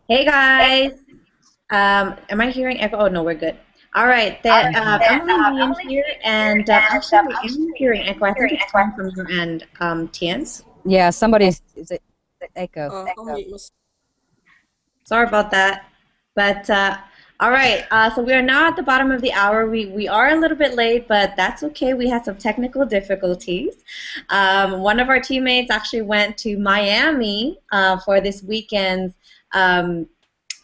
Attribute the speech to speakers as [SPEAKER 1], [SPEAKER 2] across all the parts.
[SPEAKER 1] Hey guys, am I hearing echo? Oh no, we're good. All right, Emily being here, and actually I am hearing echo. I think it's coming from your end, Tian.
[SPEAKER 2] Yeah, somebody's is it echo.
[SPEAKER 3] I'll mute myself.
[SPEAKER 1] Sorry about that. But all right, so we are now at the bottom of the hour. We are a little bit late, but that's okay. We had some technical difficulties. One of our teammates actually went to Miami for this weekend's um,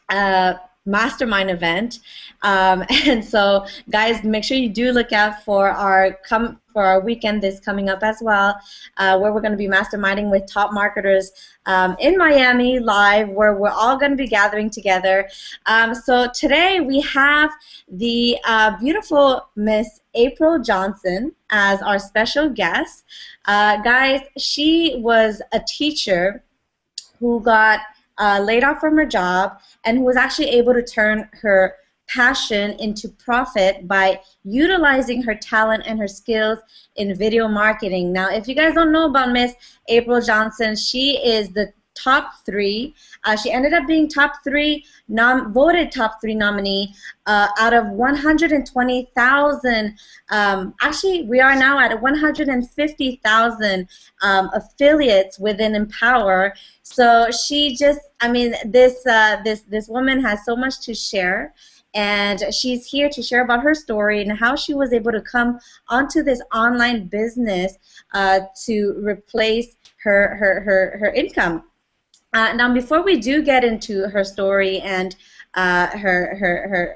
[SPEAKER 1] uh, mastermind event. And so, guys, make sure you do look out for our weekend that's coming up as well, where we're going to be masterminding with top marketers in Miami live, where we're all going to be gathering together. So today we have the beautiful Miss April Johnson as our special guest. Guys, she was a teacher who got laid off from her job and who was actually able to turn her passion into profit by utilizing her talent and her skills in video marketing. Now, if you guys don't know about Miss April Johnson, she is the top three. She ended up being voted top three nominee out of 120,000. Actually, we are now at 150,000 affiliates within Empower. So she just, I mean, this woman has so much to share. And she's here to share about her story and how she was able to come onto this online business to replace her income. Now, before we do get into her story and her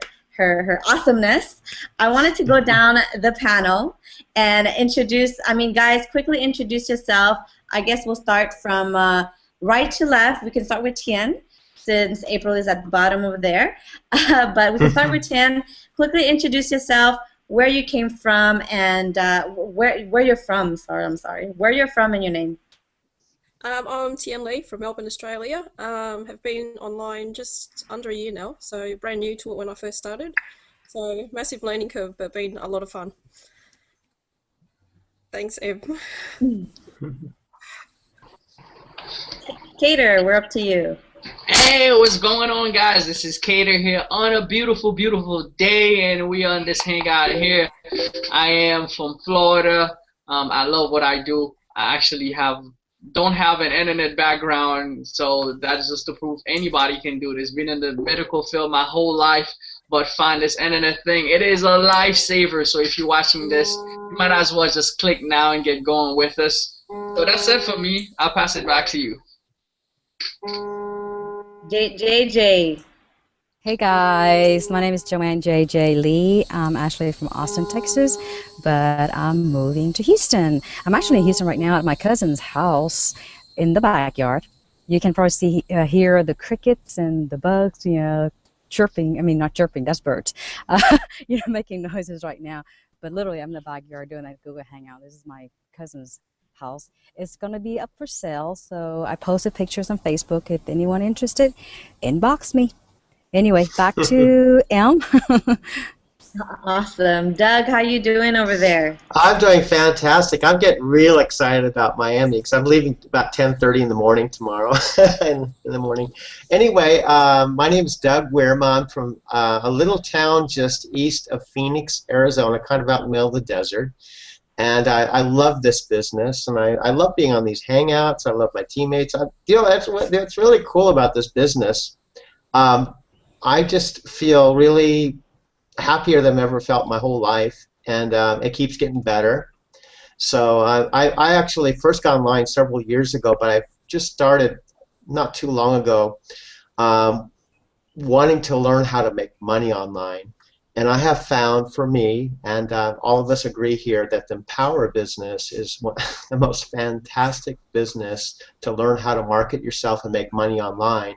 [SPEAKER 1] awesomeness, I wanted to go down the panel and introduce. I mean, guys, quickly introduce yourself. I guess we'll start from right to left. We can start with Tian, since April is at the bottom over there. But we can start with Tian. Quickly introduce yourself, where you came from, and where you're from. I'm sorry. Where you're from and your name.
[SPEAKER 3] I'm Tian Lee from Melbourne, Australia. Have been online just under a year now, so brand new to it when I first started. So massive learning curve, but been a lot of fun. Thanks, Eb.
[SPEAKER 1] Cater, we're up to you.
[SPEAKER 4] Hey, what's going on, guys? This is Cater here on a beautiful, beautiful day, and we on this hangout here. I am from Florida. I love what I do. I actually don't have an internet background, so that's just to prove anybody can do this. Been in the medical field my whole life, but find this internet thing. It is a lifesaver. So if you're watching this, you might as well just click now and get going with us. So that's it for me. I'll pass it back to you.
[SPEAKER 1] JJ.
[SPEAKER 2] Hey guys, my name is Joanne JJ Lee. I'm actually from Austin, Texas, but I'm moving to Houston. I'm actually in Houston right now at my cousin's house in the backyard. You can probably hear the crickets and the bugs, chirping. I mean, not chirping, that's birds. Making noises right now. But literally, I'm in the backyard doing that Google Hangout. This is my cousin's house. It's going to be up for sale, so I posted pictures on Facebook. If anyone interested, inbox me. Anyway, back to Em.
[SPEAKER 1] Awesome. Doug, how you doing over there?
[SPEAKER 5] I'm doing fantastic. I'm getting real excited about Miami because I'm leaving about 10:30 in the morning tomorrow. in the morning. Anyway, my name is Doug Weirma. I'm from a little town just east of Phoenix, Arizona, kind of out in the middle of the desert. And I love this business, and I love being on these hangouts. I love my teammates. That's really cool about this business. I just feel really happier than I've ever felt my whole life, and it keeps getting better. So I actually first got online several years ago, but I just started not too long ago wanting to learn how to make money online. And I have found for me, and all of us agree here, that the Empower business is the most fantastic business to learn how to market yourself and make money online,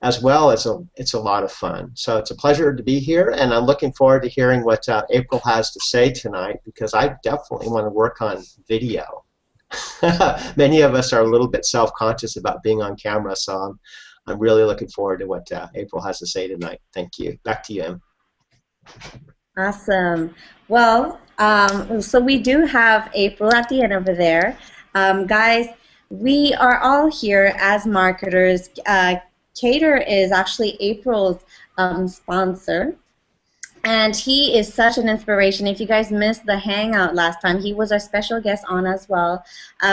[SPEAKER 5] as well as it's a lot of fun. So it's a pleasure to be here, and I'm looking forward to hearing what April has to say tonight, because I definitely want to work on video. Many of us are a little bit self-conscious about being on camera, so I'm really looking forward to what April has to say tonight. Thank you. Back to you, Em.
[SPEAKER 1] Awesome. Well, so we do have April at the end over there. Guys, we are all here as marketers. Cater is actually April's sponsor. And he is such an inspiration. If you guys missed the hangout last time, he was our special guest on as well.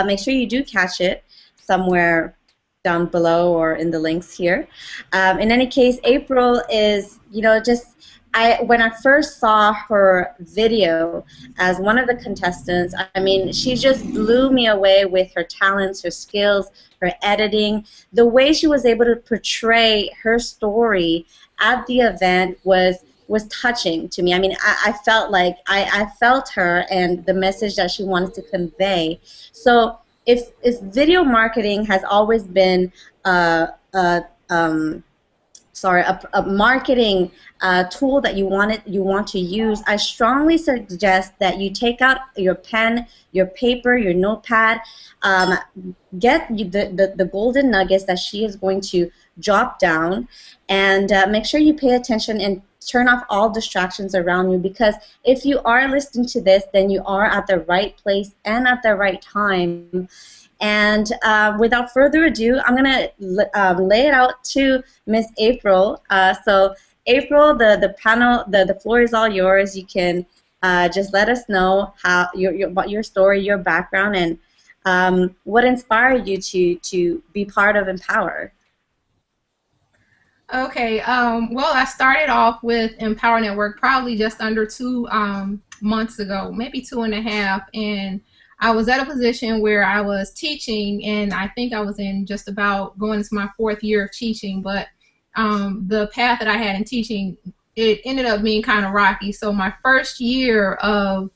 [SPEAKER 1] Make sure you do catch it somewhere down below or in the links here. In any case, April is, just when I first saw her video as one of the contestants, I mean, she just blew me away with her talents, her skills, her editing. The way she was able to portray her story at the event was touching to me. I mean, I felt like I felt her and the message that she wanted to convey. So if video marketing has always been a marketing tool that you want to use, I strongly suggest that you take out your pen, your paper, your notepad, get the golden nuggets that she is going to drop down, and make sure you pay attention and turn off all distractions around you, because if you are listening to this, then you are at the right place and at the right time. And without further ado, I'm going to lay it out to Miss April. So April, the panel, the floor is all yours. You can just let us know how your story, your background, and what inspired you to be part of Empower.
[SPEAKER 6] Okay, well, I started off with Empower Network probably just under 2 months ago, maybe 2.5, and I was at a position where I was teaching, and I think I was in just about going into my 4th year of teaching, but the path that I had in teaching, it ended up being kind of rocky. So my first year of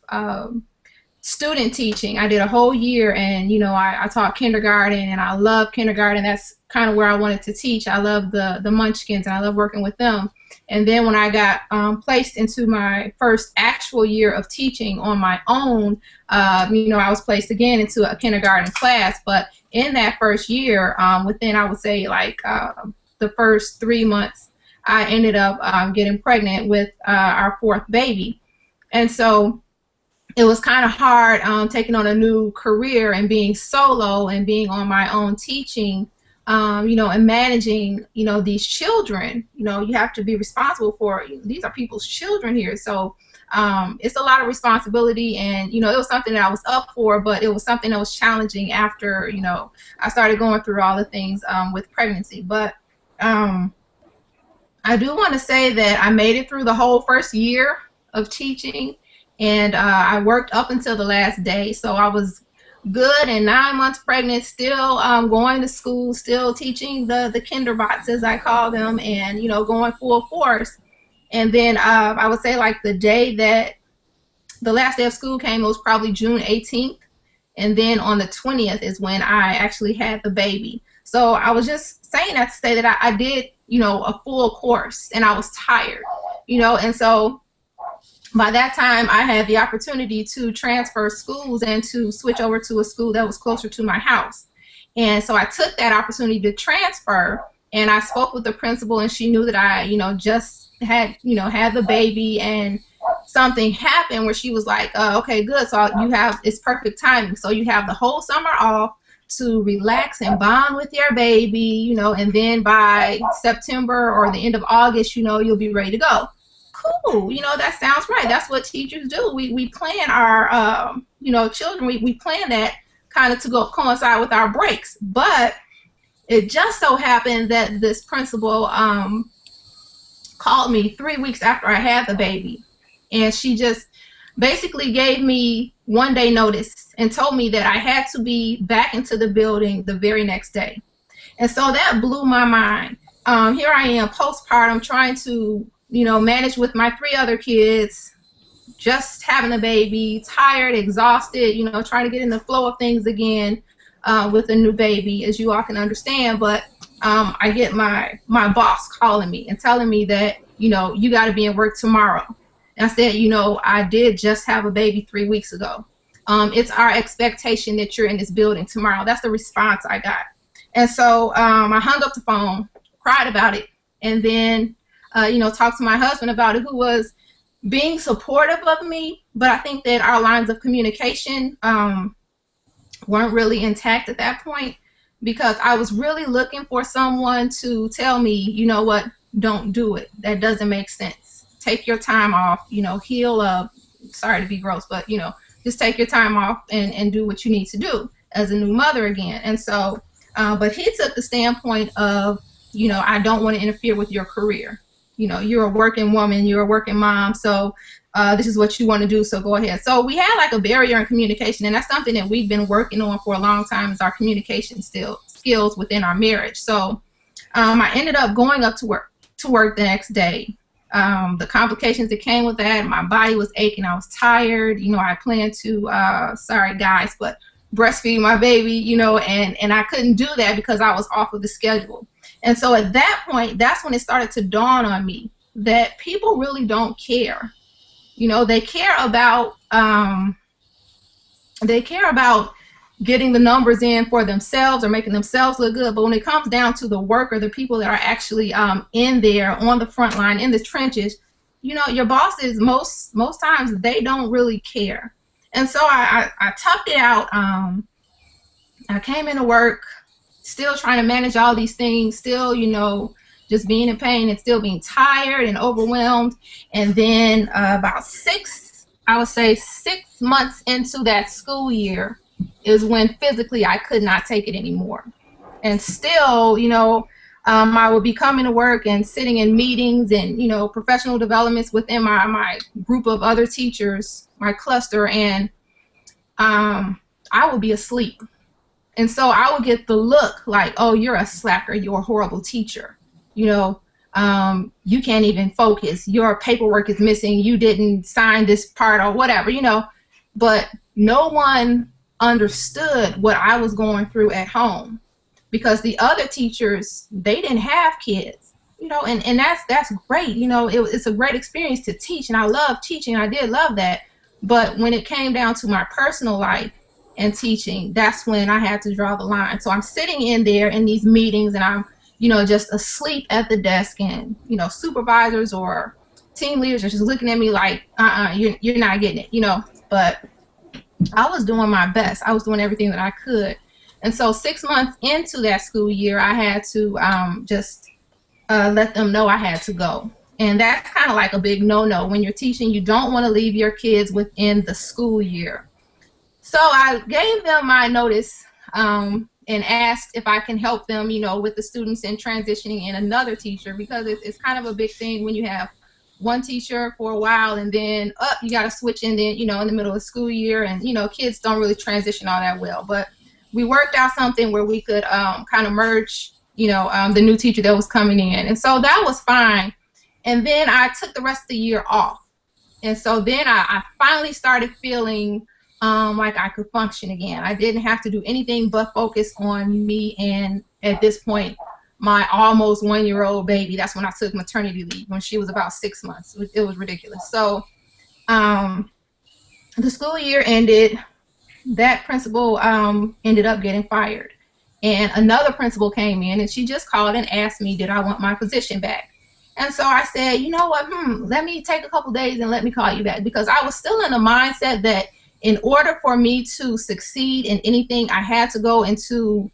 [SPEAKER 6] student teaching, I did a whole year, and I taught kindergarten, and I love kindergarten. That's kind of where I wanted to teach. I love the munchkins, and I love working with them. And then when I got placed into my first actual year of teaching on my own, I was placed again into a kindergarten class. But in that first year, within, I would say, like the first 3 months, I ended up getting pregnant with our 4th baby. And so it was kind of hard taking on a new career and being solo and being on my own teaching, and managing, these children. You have to be responsible for, these are people's children here. So it's a lot of responsibility, and, it was something that I was up for, but it was something that was challenging after, I started going through all the things with pregnancy. But I do want to say that I made it through the whole first year of teaching. And I worked up until the last day, so I was good and 9 months pregnant, still going to school, still teaching the kinderbots, as I call them, and going full force. And then I would say, like, the day that the last day of school came, it was probably June 18th, and then on the 20th is when I actually had the baby. So I was just saying that to say that I did a full course, and I was tired, and so by that time, I had the opportunity to transfer schools and to switch over to a school that was closer to my house. And so I took that opportunity to transfer, and I spoke with the principal, and she knew that I, just had, had the baby, and something happened where she was like, okay, good. So it's perfect timing. So you have the whole summer off to relax and bond with your baby, and then by September or the end of August, you'll be ready to go. Cool, that sounds right. That's what teachers do. We plan our children. We plan that kind of to go coincide with our breaks. But it just so happened that this principal called me 3 weeks after I had the baby, and she just basically gave me 1 day notice and told me that I had to be back into the building the very next day. And so that blew my mind. Here I am postpartum, trying to manage with my 3 other kids, just having a baby, tired, exhausted, trying to get in the flow of things again with a new baby, as you all can understand. But I get my boss calling me and telling me that, you got to be in work tomorrow. And I said, I did just have a baby 3 weeks ago. It's our expectation that you're in this building tomorrow. That's the response I got. And so I hung up the phone, cried about it, and then talked to my husband about it, who was being supportive of me. But I think that our lines of communication weren't really intact at that point, because I was really looking for someone to tell me, you know what, don't do it. That doesn't make sense. Take your time off, heal up. Sorry to be gross, but, just take your time off and do what you need to do as a new mother again. And so, but he took the standpoint of, I don't want to interfere with your career. You're a working woman, you're a working mom, so this is what you want to do, so go ahead. So we had like a barrier in communication, and that's something that we've been working on for a long time, is our communication skills within our marriage. So I ended up going up to work the next day. The complications that came with that, my body was aching, I was tired. I planned to, sorry guys, but breastfeed my baby, and I couldn't do that because I was off of the schedule. And so at that point, that's when it started to dawn on me that people really don't care. They care about getting the numbers in for themselves or making themselves look good. But when it comes down to the work or the people that are actually in there on the front line, in the trenches, your bosses, most times, they don't really care. And so I toughed it out. I came into work still trying to manage all these things, still, just being in pain and still being tired and overwhelmed. And then about 6 months into that school year is when physically I could not take it anymore. And still, I would be coming to work and sitting in meetings and, professional developments within my group of other teachers, my cluster, and I would be asleep. And so I would get the look like, oh, you're a slacker, you're a horrible teacher. You can't even focus. Your paperwork is missing. You didn't sign this part or whatever, But no one understood what I was going through at home, because the other teachers, they didn't have kids, and that's great. It's a great experience to teach, and I love teaching. I did love that. But when it came down to my personal life and teaching, that's when I had to draw the line. So I'm sitting in there in these meetings, and I'm just asleep at the desk, and, supervisors or team leaders are just looking at me like, you're not getting it, but I was doing my best. I was doing everything that I could. And so 6 months into that school year, I had to just let them know I had to go. And that's kind of like a big no-no. When you're teaching, you don't want to leave your kids within the school year. So I gave them my notice and asked if I can help them, with the students in transitioning in another teacher, because it's kind of a big thing when you have one teacher for a while and then you got to switch in then, in the middle of the school year, and, kids don't really transition all that well. But we worked out something where we could kind of merge, the new teacher that was coming in. And so that was fine. And then I took the rest of the year off. And so then I finally started feeling like I could function again. I didn't have to do anything but focus on me, and at this point, my almost 1-year-old baby. That's when I took maternity leave, when she was about 6 months. It was ridiculous. So the school year ended. That principal ended up getting fired. And another principal came in, and she just called and asked me, did I want my position back? And so I said, you know what, let me take a couple days and let me call you back, because I was still in the mindset that in order for me to succeed in anything, I had to go into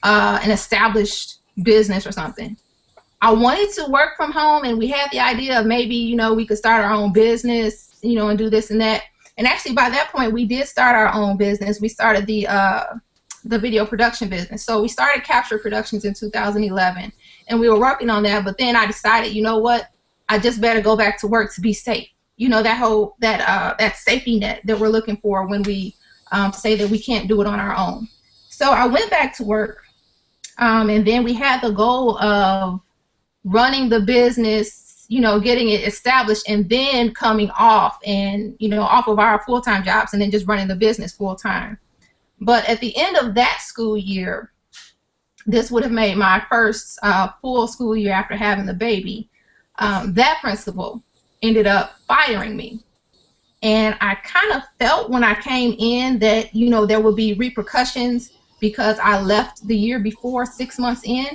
[SPEAKER 6] an established business or something. I wanted to work from home, and we had the idea of maybe, we could start our own business, and do this and that. And actually, by that point, we did start our own business. We started the video production business. So we started Capture Productions in 2011, and we were working on that. But then I decided, you know what, I just better go back to work to be safe. That safety net that we're looking for when we say that we can't do it on our own. So I went back to work, and then we had the goal of running the business, getting it established, and then coming off and, off of our full-time jobs, and then just running the business full-time. But at the end of that school year, this would have made my first full school year after having the baby, that principal ended up firing me. And I kind of felt when I came in that, there would be repercussions because I left the year before, 6 months in.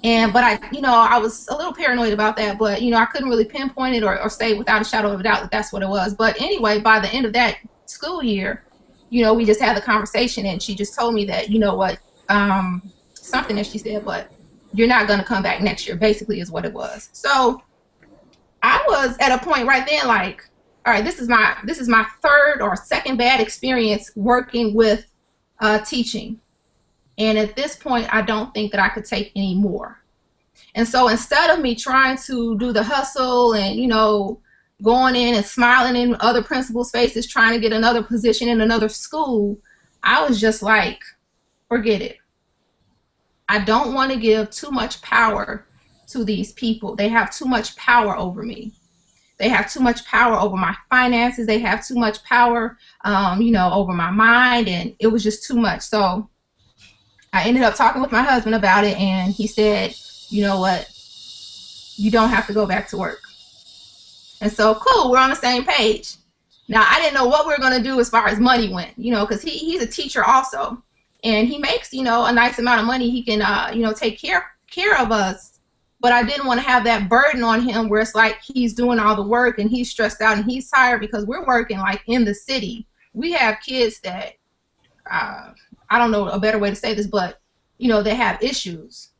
[SPEAKER 6] But I was a little paranoid about that, but, I couldn't really pinpoint it or say without a shadow of a doubt that that's what it was. But anyway, by the end of that school year, we just had the conversation, and she just told me that, you know what, something that she said, but you're not going to come back next year, basically is what it was. So I was at a point right then, like, all right, this is my third or second bad experience working with teaching. And at this point, I don't think that I could take any more. And so instead of me trying to do the hustle and, going in and smiling in other principals' faces, trying to get another position in another school, I was just like, forget it. I don't want to give too much power to these people. They have too much power over me. They have too much power over my finances. They have too much power, over my mind. And it was just too much. So I ended up talking with my husband about it. And he said, you know what? You don't have to go back to work. And so, cool, we're on the same page. Now, I didn't know what we were going to do as far as money went, because he's a teacher also. And he makes, a nice amount of money. He can, take care of us. But I didn't want to have that burden on him where it's like he's doing all the work and he's stressed out and he's tired, because we're working like in the city. We have kids that, I don't know a better way to say this, but, they have issues,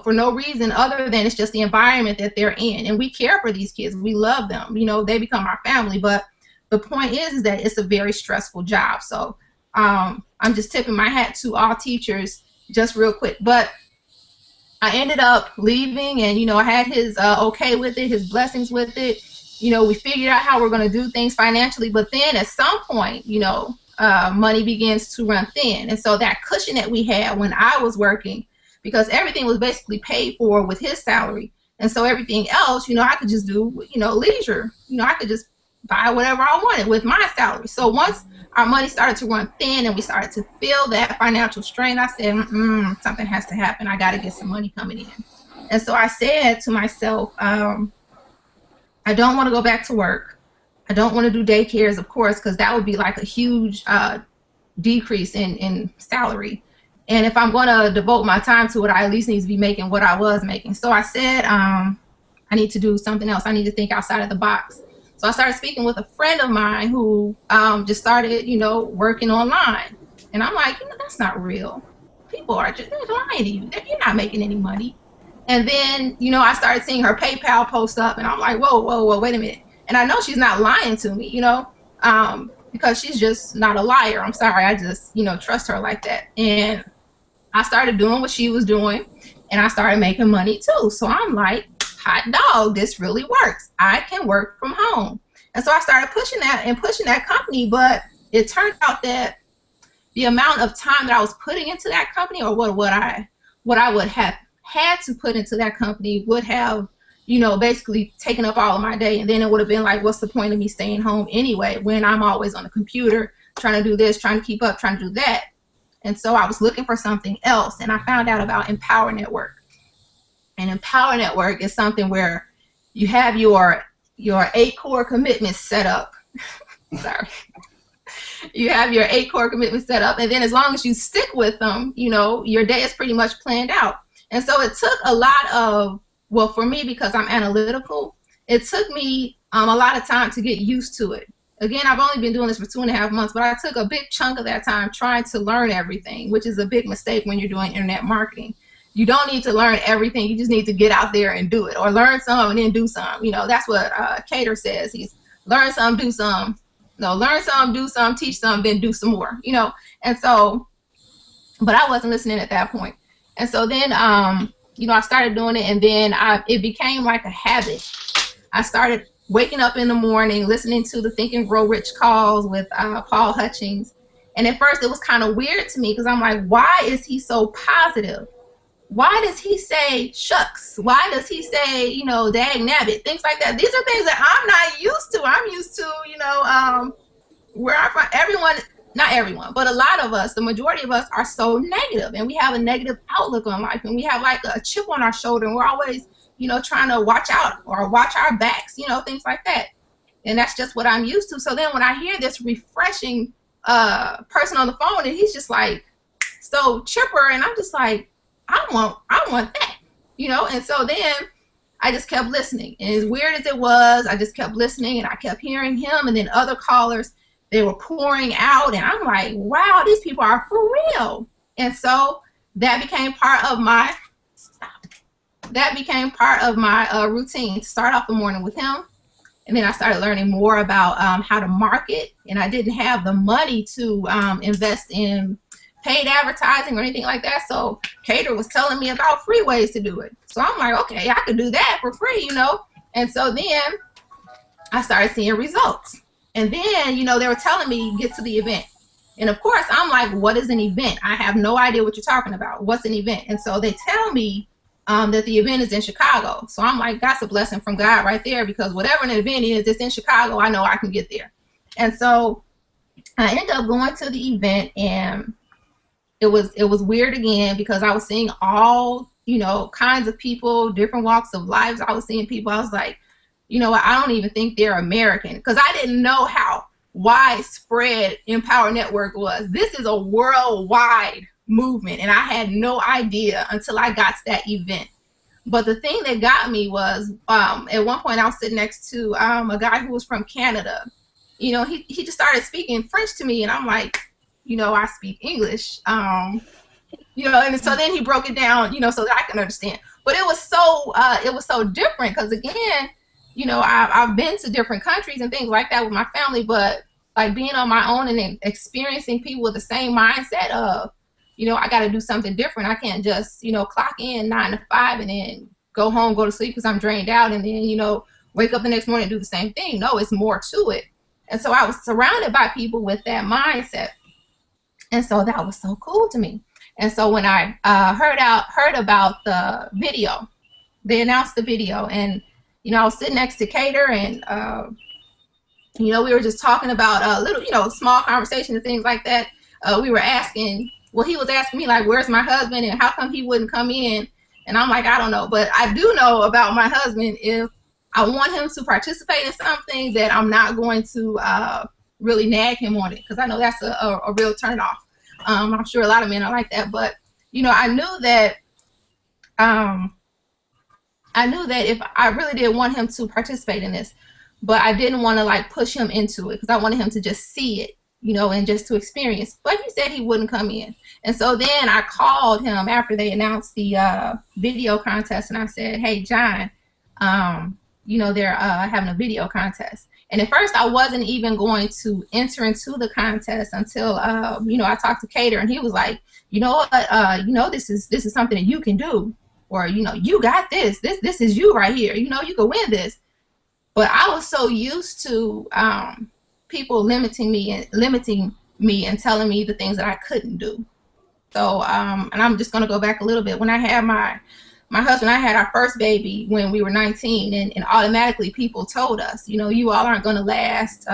[SPEAKER 6] for no reason other than it's just the environment that they're in. And we care for these kids. We love them. They become our family. But the point is that it's a very stressful job. So I'm just tipping my hat to all teachers just real quick. But I ended up leaving, and, I had his okay with it, his blessings with it. We figured out how we're going to do things financially. But then at some point, money begins to run thin. And so that cushion that we had when I was working, because everything was basically paid for with his salary. And so everything else, I could just do, leisure. I could just buy whatever I wanted with my salary. So once our money started to run thin and we started to feel that financial strain, I said, something has to happen. I got to get some money coming in. And so I said to myself, I don't want to go back to work. I don't want to do daycares, of course, because that would be like a huge decrease in salary. And if I'm going to devote my time to it, I at least need to be making what I was making. So I said, I need to do something else. I need to think outside of the box. So I started speaking with a friend of mine who just started, working online. And I'm like, that's not real. People are just lying to you. You're not making any money. And then, I started seeing her PayPal post up, and I'm like, whoa, wait a minute. And I know she's not lying to me, because she's just not a liar. I'm sorry. I just, trust her like that. And I started doing what she was doing, and I started making money too. So I'm like, hot dog, this really works. I can work from home. And so I started pushing that company, but it turned out that the amount of time that I was putting into that company, or what I would have had to put into that company, would have, basically taken up all of my day. And then it would have been like, what's the point of me staying home anyway, when I'm always on the computer trying to do this, trying to keep up, trying to do that. And so I was looking for something else, and I found out about Empower Network. And Empower Network is something where you have your 8 core commitments set up. Sorry. You have your 8 core commitments set up, and then as long as you stick with them, your day is pretty much planned out. And so it took a lot of, well, for me, because I'm analytical, it took me a lot of time to get used to it. Again, I've only been doing this for 2.5 months, but I took a big chunk of that time trying to learn everything, which is a big mistake when you're doing internet marketing. You don't need to learn everything. You just need to get out there and do it, or learn some and then do some. That's what Cater says. He's learn some, do some. No, learn some, do some, teach some, then do some more. And so, but I wasn't listening at that point. And so then, I started doing it, and then it became like a habit. I started waking up in the morning, listening to the Think and Grow Rich calls with Paul Hutchings. And at first it was kind of weird to me, because I'm like, why is he so positive? Why does he say shucks? Why does he say, dag nabbit? Things like that. These are things that I'm not used to. I'm used to, where I'm from, everyone, not everyone, but a lot of us, the majority of us, are so negative, and we have a negative outlook on life, and we have like a chip on our shoulder, and we're always, trying to watch out or watch our backs, things like that. And that's just what I'm used to. So then when I hear this refreshing person on the phone, and he's just like so chipper, and I'm just like, I want that, And so then I just kept listening, and as weird as it was, I just kept listening, and I kept hearing him and then other callers. they were pouring out, and I'm like, wow, these people are for real. And so that became part of my routine to start off the morning with him. And then I started learning more about how to market, and I didn't have the money to invest in paid advertising or anything like that. So Cater was telling me about free ways to do it. So I'm like, okay, I could do that for free, you know. And so then I started seeing results. And then, you know, they were telling me, get to the event. And of course, I'm like, what is an event? I have no idea what you're talking about. What's an event? And so they tell me that the event is in Chicago. So I'm like, that's a blessing from God right there, because whatever an event is, it's in Chicago, I know I can get there. And so I ended up going to the event, and it was weird again, because I was seeing all, you know, kinds of people, different walks of lives. I was seeing people, I was like, you know what, I don't even think they're American, because I didn't know how widespread Empower Network was. This is a worldwide movement, and I had no idea until I got to that event. But the thing that got me was, at one point I was sitting next to a guy who was from Canada. You know, he just started speaking French to me, and I'm like, you know, I speak English. You know, and so then he broke it down, you know, so that I can understand. But it was so different, because again, you know, I've been to different countries and things like that with my family, but like being on my own and experiencing people with the same mindset of, you know, I got to do something different. I can't just, you know, clock in 9 to 5 and then go home, go to sleep because I'm drained out, and then, you know, wake up the next morning and do the same thing. No, it's more to it. And so I was surrounded by people with that mindset. And so that was so cool to me. And so when I heard about the video, they announced the video, and, you know, I was sitting next to Cater, and, you know, we were just talking about little, you know, small conversations and things like that. We were asking, well, he was asking me, like, where's my husband and how come he wouldn't come in? And I'm like, I don't know. But I do know about my husband. If I want him to participate in something, that I'm not going to really nag him on it, because I know that's a real turnoff. I'm sure a lot of men are like that. But, you know, I knew that if I really did want him to participate in this, but I didn't want to like push him into it, because I wanted him to just see it, you know, and just to experience. But he said he wouldn't come in. And so then I called him after they announced the video contest, and I said, hey, John, you know, they're having a video contest. And at first I wasn't even going to enter into the contest until, you know, I talked to Cater, and he was like, you know what, you know, this is something that you can do, or, you know, you got this. This is you right here. You know, you can win this. But I was so used to people limiting me and telling me the things that I couldn't do. So, and I'm just going to go back a little bit. When I had my husband, I had our first baby when we were 19, and automatically people told us, you know, you all aren't going to last.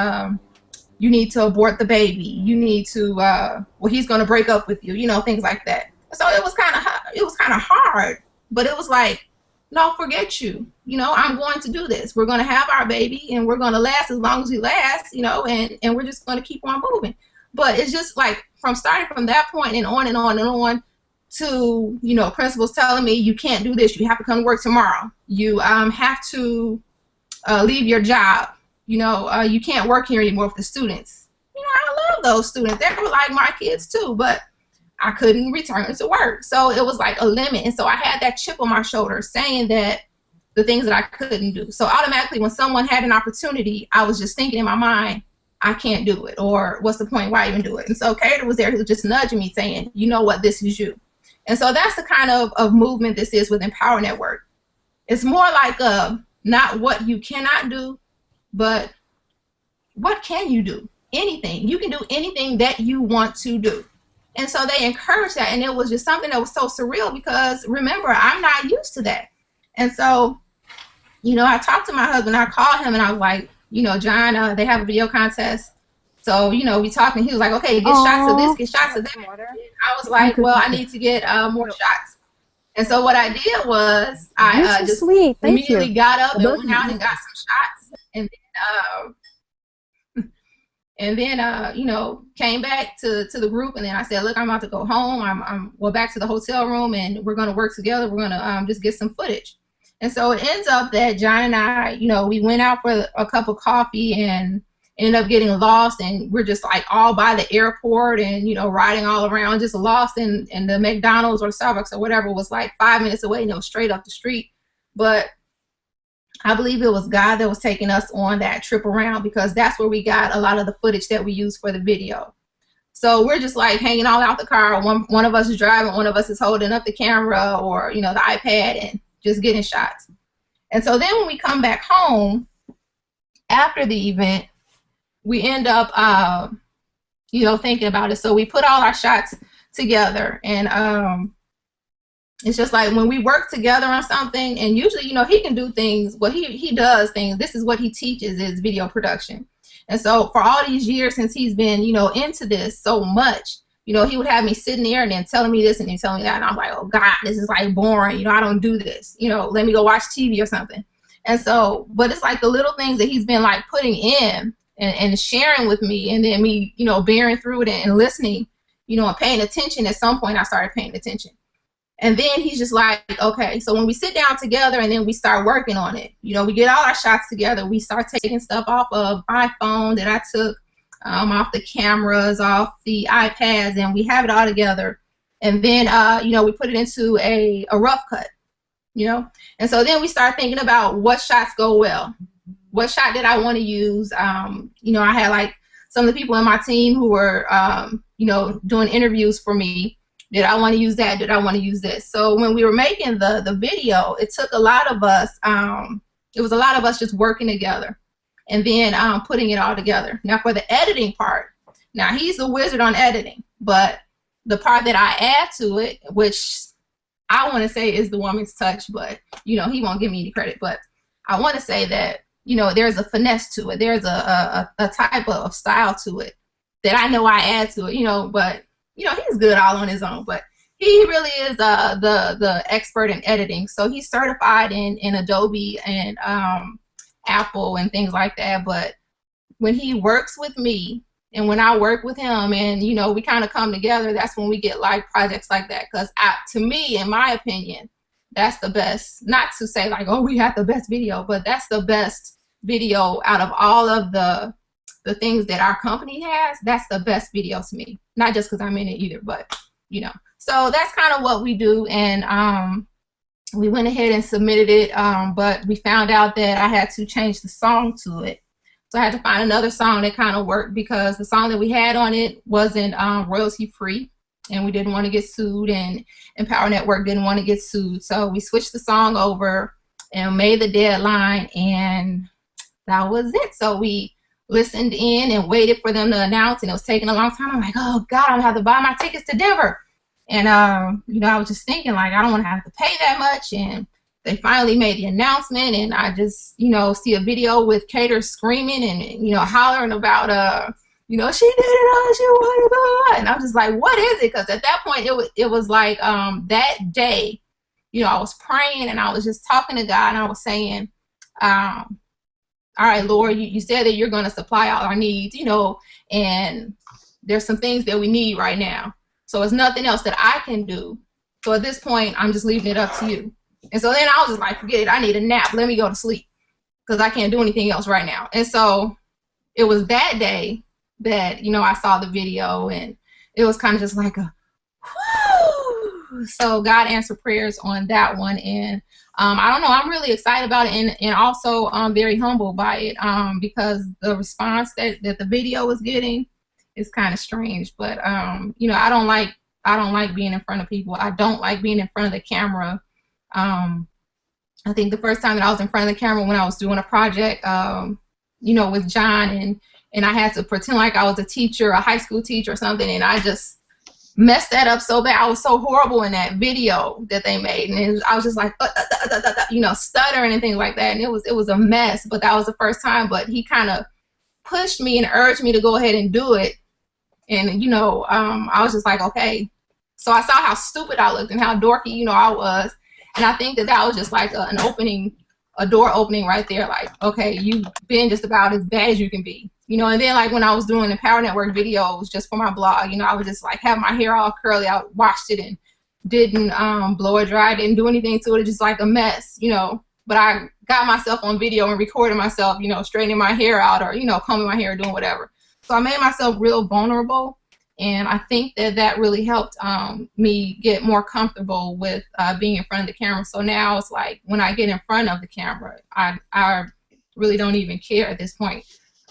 [SPEAKER 6] You need to abort the baby. You need to, well, he's going to break up with you, you know, things like that. So it was kind of hard, but it was like, no, forget you. You know, I'm going to do this. We're going to have our baby, and we're going to last as long as we last, you know, and we're just going to keep on moving. But it's just like from starting from that point and on and on and on to, you know, principals telling me you can't do this. You have to come to work tomorrow. You have to leave your job. You know, you can't work here anymore with the students. You know, I love those students. They were like my kids too, but I couldn't return to work. So it was like a limit. And so I had that chip on my shoulder saying that the things that I couldn't do. So automatically when someone had an opportunity, I was just thinking in my mind, I can't do it, or what's the point, why even do it? And so Cater was there, he was just nudging me saying, you know what, this is you. And so that's the kind of movement this is with Empower Network. It's more like not what you cannot do, but what can you do? Anything. You can do anything that you want to do. And so they encouraged that, and it was just something that was so surreal, because remember, I'm not used to that. And so, you know, I talked to my husband, I called him, and I was like, you know, John, they have a video contest. So, you know, we talked, and he was like, okay, get shots of this, get shots of that. I was like, well, I need to get more shots. And so what I did was I just immediately got up and went out and got some shots. And then, you know, came back to the group, and then I said, look, I'm about to go home. Well, back to the hotel room, and we're going to work together. We're going to just get some footage. And so it ends up that John and I, you know, we went out for a cup of coffee, and ended up getting lost, and we're just like all by the airport and, you know, riding all around, just lost, and the McDonald's or Starbucks or whatever was like 5 minutes away, and it was straight up the street. But I believe it was God that was taking us on that trip around, because that's where we got a lot of the footage that we used for the video. So we're just like hanging all out the car. One of us is driving, one of us is holding up the camera or, you know, the iPad, and just getting shots. And so then when we come back home after the event, we end up, you know, thinking about it. So we put all our shots together, and it's just like when we work together on something, and usually, you know, he can do things, well, he does things. This is what he teaches, is video production. And so for all these years since he's been, you know, into this so much, you know, he would have me sitting there and then telling me this and then telling me that, and I'm like, oh God, this is like boring. You know, I don't do this. You know, let me go watch TV or something. And so, but it's like the little things that he's been like putting in and sharing with me, and then me, you know, bearing through it and listening, you know, and paying attention. At some point I started paying attention. And then he's just like, okay, so when we sit down together and then we start working on it, you know, we get all our shots together, we start taking stuff off of my phone that I took, off the cameras, off the iPads, and we have it all together. And then, you know, we put it into a rough cut, you know. And so then we start thinking about what shots go well. What shot did I want to use? You know, I had like some of the people in my team who were, you know, doing interviews for me. Did I want to use that? Did I want to use this? So when we were making the video, it took a lot of us, it was a lot of us just working together and then putting it all together. Now for the editing part, now he's a wizard on editing, but the part that I add to it, which I want to say is the woman's touch, but, you know, he won't give me any credit, but I want to say that, you know, there's a finesse to it. There's a type of style to it that I know I add to it, you know, but you know, he's good all on his own, but he really is the expert in editing. So he's certified in Adobe and Apple and things like that. But when he works with me and when I work with him, and you know, we kind of come together, that's when we get like projects like that. Because to me, in my opinion, that's the best. Not to say like, oh, we have the best video, but that's the best video out of all of the things that our company has. That's the best video to me. Not just because I'm in it either, but you know. So that's kind of what we do, and we went ahead and submitted it, but we found out that I had to change the song to it. So I had to find another song that kind of worked, because the song that we had on it wasn't royalty free, and we didn't want to get sued, and Empower Network didn't want to get sued. So we switched the song over and made the deadline, and that was it. So we listened in and waited for them to announce, and it was taking a long time. I'm like, oh God, I'm gonna have to buy my tickets to Denver. And you know, I was just thinking like, I don't want to have to pay that much. And they finally made the announcement, and I just, you know, see a video with Cater screaming and, you know, hollering about you know, she did it, she won, and I'm just like, what is it? Because at that point it was like that day, you know, I was praying and I was just talking to God, and I was saying, all right, Lord, you said that you're going to supply all our needs, you know, and there's some things that we need right now. So it's nothing else that I can do. So at this point, I'm just leaving it up to you. And so then I was just like, forget it. I need a nap. Let me go to sleep, because I can't do anything else right now. And so it was that day that, you know, I saw the video, and it was kind of just like a, whoo. So God answered prayers on that one. And I don't know, I'm really excited about it, and also I'm very humbled by it, because the response that the video was getting is kind of strange. But you know, I don't like being in front of people. I don't like being in front of the camera. I think the first time that I was in front of the camera when I was doing a project, you know, with John, and I had to pretend like I was a teacher, a high school teacher or something, and I just messed that up so bad. I was so horrible in that video that they made, and I was just like, you know, stuttering and things like that, and it was a mess. But that was the first time. But he kind of pushed me and urged me to go ahead and do it, and you know, I was just like, okay. So I saw how stupid I looked and how dorky, you know, I was, and I think that was just like a door opening right there. Like, okay, you've been just about as bad as you can be. You know, and then like when I was doing the Power Network videos just for my blog, you know, I would just like have my hair all curly. I washed it and didn't blow it dry, didn't do anything to it, just like a mess, you know. but I got myself on video and recorded myself, straightening my hair out or, combing my hair, doing whatever. So I made myself real vulnerable. And I think that really helped me get more comfortable with being in front of the camera. So now it's like when I get in front of the camera, I really don't even care at this point.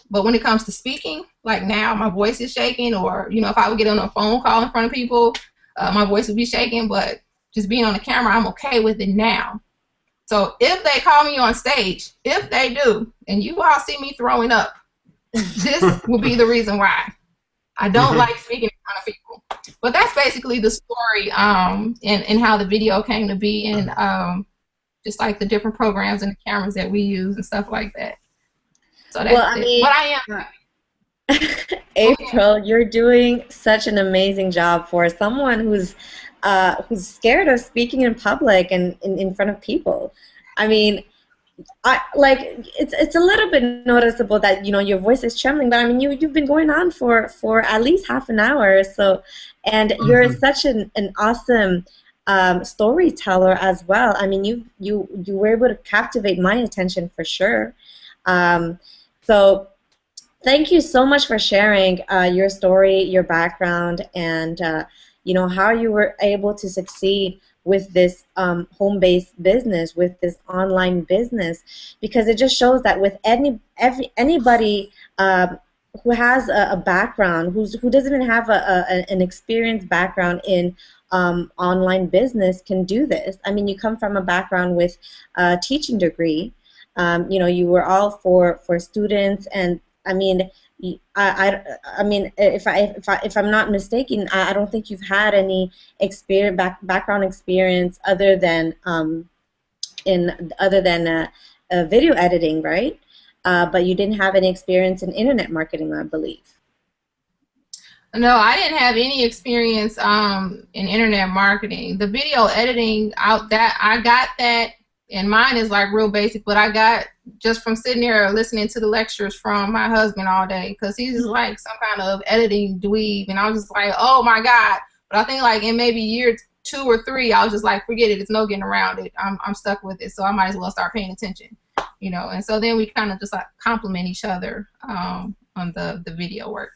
[SPEAKER 6] But when it comes to speaking, like now my voice is shaking, or, if I would get on a phone call in front of people, my voice would be shaking. But just being on the camera, I'm okay with it now. So if they call me on stage, if they do, and you all see me throwing up, this will be the reason why. I don't like speaking in front of people. But that's basically the story and how the video came to be, and just like the different programs and the cameras that we use and stuff like that. So that's it. But I am.
[SPEAKER 1] April, you're doing such an amazing job for someone who's scared of speaking in public and in front of people. I mean, it's a little bit noticeable that your voice is trembling, but I mean you've been going on for at least half an hour, so, and you're such an awesome storyteller as well. I mean you were able to captivate my attention for sure. So thank you so much for sharing your story, your background, and how you were able to succeed with this home-based business, with this online business, because it just shows that with anybody who has a background, who doesn't even have an experienced background in online business, can do this. I mean, you come from a background with a teaching degree. You were all for students, and I mean, I mean, if I'm not mistaken, I don't think you've had any background experience other than video editing, right? But you didn't have any experience in internet marketing, I believe.
[SPEAKER 6] No, I didn't have any experience in internet marketing. The video editing, I got that. And mine is like real basic, but I got just from sitting there listening to the lectures from my husband all day, because he's just like some kind of editing dweeb, and I was just like, oh my God. But I think like in maybe year 2 or 3, I was just like, forget it, it's no getting around it. I'm stuck with it, so I might as well start paying attention, And so then we kind of just like complement each other on the video work.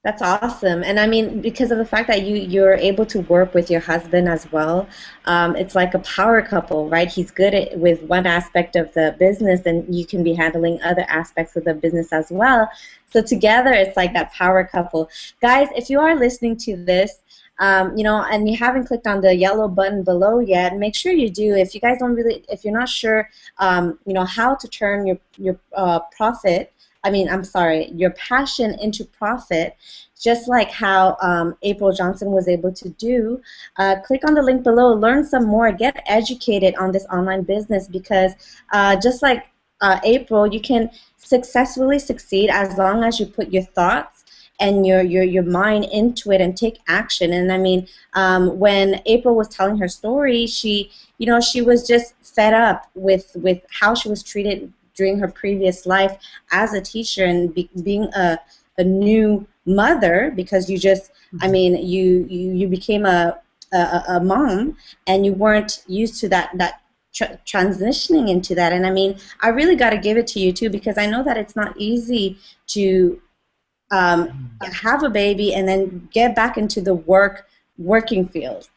[SPEAKER 1] That's awesome. And I mean, because of the fact that you're able to work with your husband as well, it's like a power couple, right? He's good with one aspect of the business, and you can be handling other aspects of the business as well. So together, it's like that power couple. Guys, if you are listening to this, and you haven't clicked on the yellow button below yet, make sure you do. If you guys if you're not sure, how to turn your profit, your passion into profit, just like how April Johnson was able to do. Click on the link below, learn some more, get educated on this online business, because just like April, you can successfully succeed as long as you put your thoughts and your mind into it and take action. And I mean, when April was telling her story, she was just fed up with how she was treated during her previous life as a teacher, and being a new mother, because you became a mom, and you weren't used to that transitioning into that. And I mean, I really got to give it to you too, because I know that it's not easy to have a baby and then get back into the working field.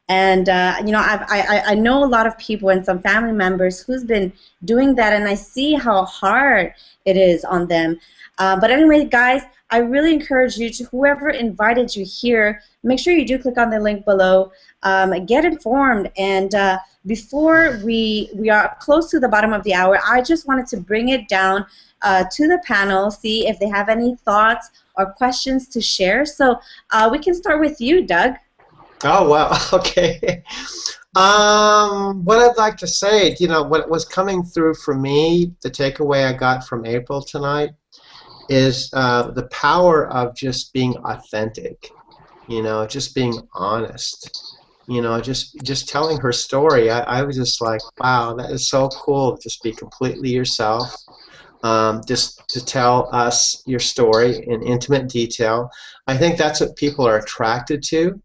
[SPEAKER 1] And I know a lot of people and some family members who's been doing that, and I see how hard it is on them. But anyway, guys, I really encourage you to, whoever invited you here, make sure you do click on the link below. Get informed. And before we are close to the bottom of the hour, I just wanted to bring it down to the panel, see if they have any thoughts or questions to share. So we can start with you, Doug.
[SPEAKER 5] Oh, wow. Okay. What I'd like to say, what was coming through for me, the takeaway I got from April tonight, is the power of just being authentic, just being honest, just telling her story. I was just like, wow, that is so cool. Just be completely yourself. Just to tell us your story in intimate detail. I think that's what people are attracted to.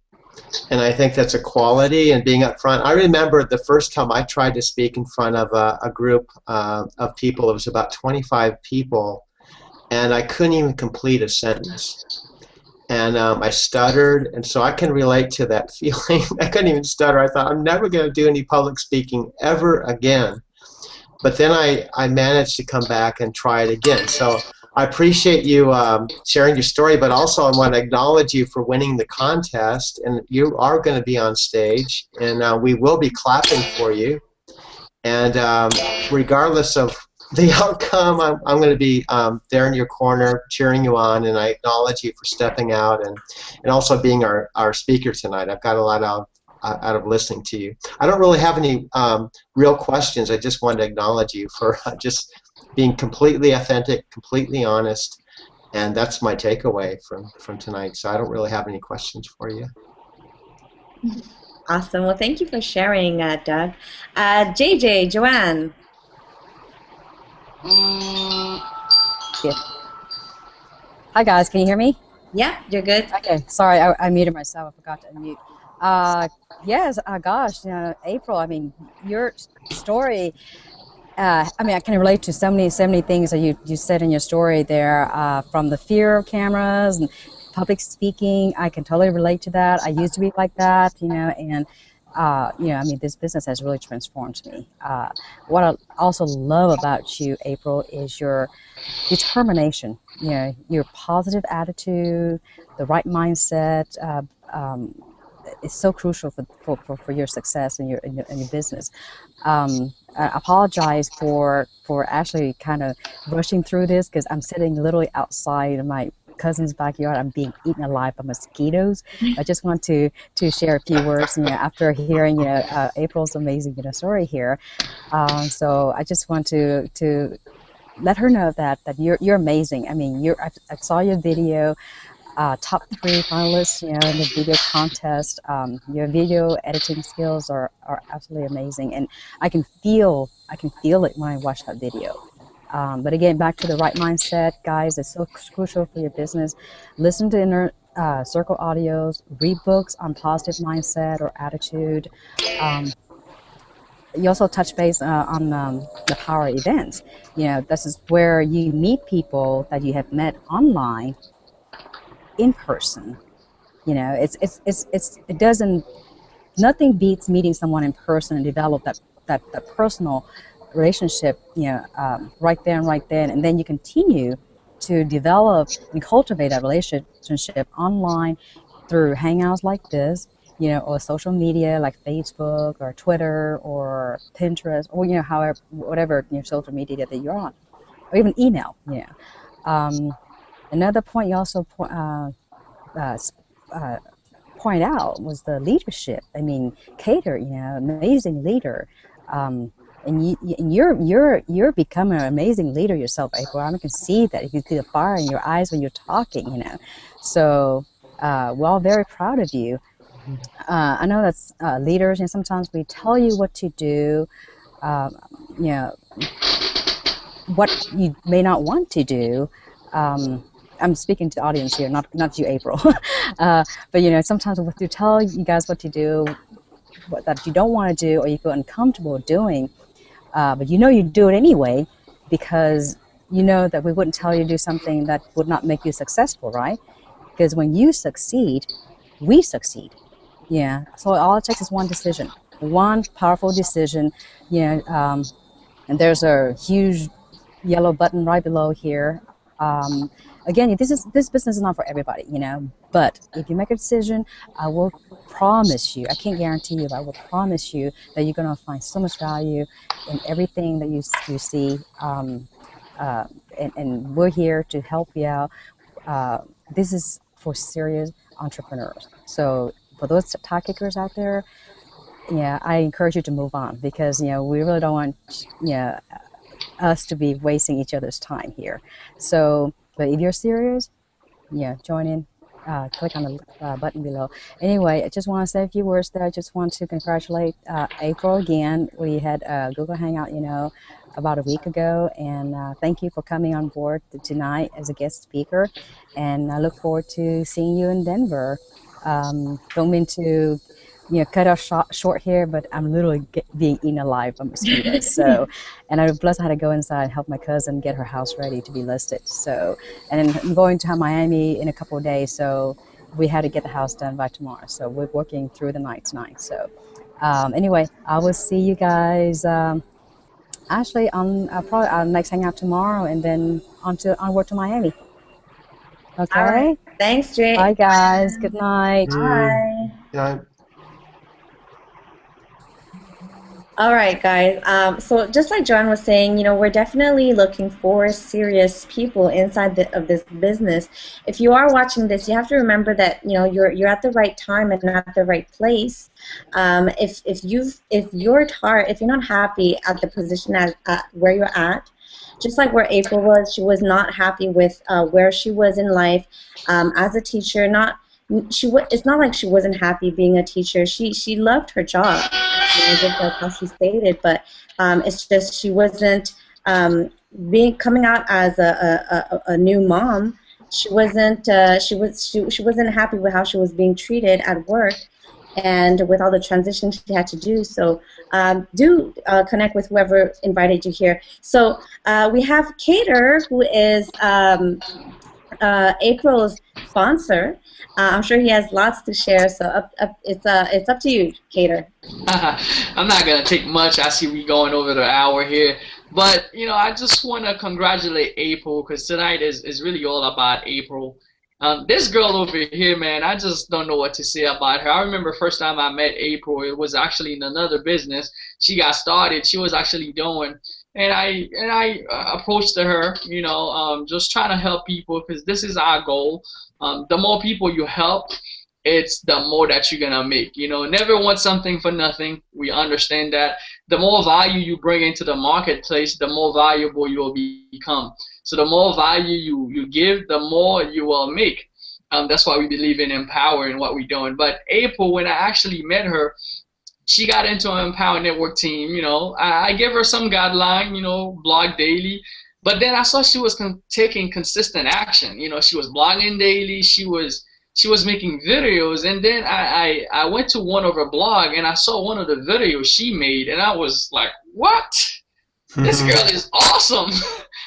[SPEAKER 5] And I think that's a quality, and being up front. I remember the first time I tried to speak in front of a group of people. It was about 25 people, and I couldn't even complete a sentence. And I stuttered, and so I can relate to that feeling. I couldn't even stutter. I thought, I'm never going to do any public speaking ever again. But then I managed to come back and try it again. So I appreciate you sharing your story, but also I want to acknowledge you for winning the contest. And you are going to be on stage, and we will be clapping for you. And regardless of the outcome, I'm going to be there in your corner cheering you on, and I acknowledge you for stepping out and also being our speaker tonight. I've got a lot out of listening to you. I don't really have any real questions. I just wanted to acknowledge you for just being completely authentic, completely honest, and that's my takeaway from tonight. So I don't really have any questions for you.
[SPEAKER 1] Awesome. Well, thank you for sharing, Doug. JJ, Joanne.
[SPEAKER 2] Yeah. Hi guys, can you hear me?
[SPEAKER 1] Yeah, you're good.
[SPEAKER 2] Okay, sorry, I muted myself. I forgot to unmute. Yes, gosh, April. I mean, your story. I mean, I can relate to so many things that you said in your story there. From the fear of cameras and public speaking, I can totally relate to that. I used to be like that, and. I mean, this business has really transformed me. What I also love about you, April, is your determination. Your positive attitude, the right mindset. Is so crucial for your success in your business. I apologize for actually kind of rushing through this because I'm sitting literally outside of my cousin's backyard. I'm being eaten alive by mosquitoes. I just want to share a few words, after hearing April's amazing story here. So I just want to let her know that you're amazing. I mean, I saw your video. Top 3 finalists, in the video contest. Your video editing skills are absolutely amazing, and I can feel it when I watch that video. But again, back to the right mindset, guys. It's so crucial for your business. Listen to inner circle audios, read books on positive mindset or attitude. You also touch base on the power events. This is where you meet people that you have met online in person. It doesn't, nothing beats meeting someone in person and develop that personal relationship, right there and right then, and then you continue to develop and cultivate that relationship online through hangouts like this, or social media like Facebook or Twitter or Pinterest, or however, whatever social media that you're on, or even email. Another point you also point out was the leadership. I mean, Cater, amazing leader, and you're becoming an amazing leader yourself, April. I can see that. You can see the fire in your eyes when you're talking. So we're all very proud of you. I know that's leaders, and sometimes we tell you what to do. What you may not want to do. I'm speaking to the audience here, not you, April. But sometimes we have to tell you guys what to do, that you don't want to do, or you feel uncomfortable doing. But you do it anyway, because that we wouldn't tell you to do something that would not make you successful, right? Because when you succeed, we succeed. Yeah. So all it takes is one decision, one powerful decision. And there's a huge yellow button right below here. Again, this business is not for everybody, but if you make a decision, I will promise you, I can't guarantee you, but I will promise you that you're going to find so much value in everything that you see. And we're here to help you out. This is for serious entrepreneurs. So for those tie kickers out there, I encourage you to move on, because we really don't want us to be wasting each other's time here. So, but if you're serious, join in. Click on the button below. Anyway, I just want to say a few words there. I just want to congratulate April again. We had a Google Hangout, about a week ago, and thank you for coming on board tonight as a guest speaker. And I look forward to seeing you in Denver Don't mean to, cut off short here, but I'm literally being eaten alive by mosquitoes. So, and plus I had to go inside and help my cousin get her house ready to be listed. So, and then I'm going to Miami in a couple of days. So we had to get the house done by tomorrow. So we're working through the night tonight. So anyway, I will see you guys actually on probably our next hangout tomorrow, and then onward to Miami.
[SPEAKER 1] All right.
[SPEAKER 2] Okay.
[SPEAKER 1] Thanks, Jay.
[SPEAKER 2] Bye, guys. Good night.
[SPEAKER 1] Bye.
[SPEAKER 5] Yeah.
[SPEAKER 1] All right, guys. So just like Joanne was saying, we're definitely looking for serious people inside of this business. If you are watching this, you have to remember that you're at the right time and at the right place. If you're not happy at the position at where you're at, just like where April was, she was not happy with where she was in life as a teacher. It's not like she wasn't happy being a teacher. She loved her job, just like how she stated. But it's just she wasn't coming out as a new mom. She wasn't she wasn't happy with how she was being treated at work, and with all the transitions she had to do. So do connect with whoever invited you here. So we have Cater, who is April's sponsor. I'm sure he has lots to share. So it's up to you, Cater.
[SPEAKER 4] I'm not gonna take much. I see we going over the hour here, but I just want to congratulate April, because tonight is really all about April. This girl over here, man, I just don't know what to say about her. I remember first time I met April, it was actually in another business she got started. She was actually doing, and I approached her, just trying to help people, because this is our goal. The more people you help, it's the more that you're gonna make. Never want something for nothing. We understand that. The more value you bring into the marketplace, the more valuable you will become. So the more value you give, the more you will make. That's why we believe in Empower and what we're doing. But April, when I actually met her, she got into an Empower Network team. I gave her some guideline, blog daily. But then I saw she was taking consistent action. She was blogging daily. She was making videos. And then I went to one of her blog and I saw one of the videos she made, and I was like, what? This girl is awesome.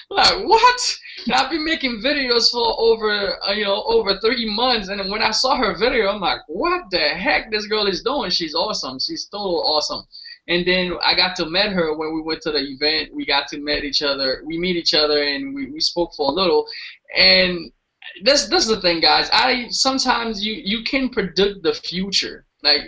[SPEAKER 4] Like, what? And I've been making videos for over 3 months, and when I saw her video, I'm like, what the heck this girl is doing? She's awesome. She's total awesome. And then I got to meet her when we went to the event. We got to meet each other. We meet each other, and we spoke for a little. And this is the thing, guys. Sometimes you can predict the future. Like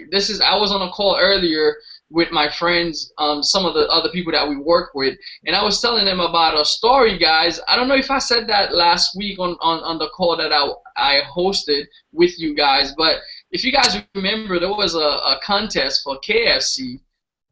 [SPEAKER 4] I was on a call earlier with my friends, some of the other people that we work with, and I was telling them about a story, guys. I don't know if I said that last week on the call that I hosted with you guys, but if you guys remember, there was a contest for KFC,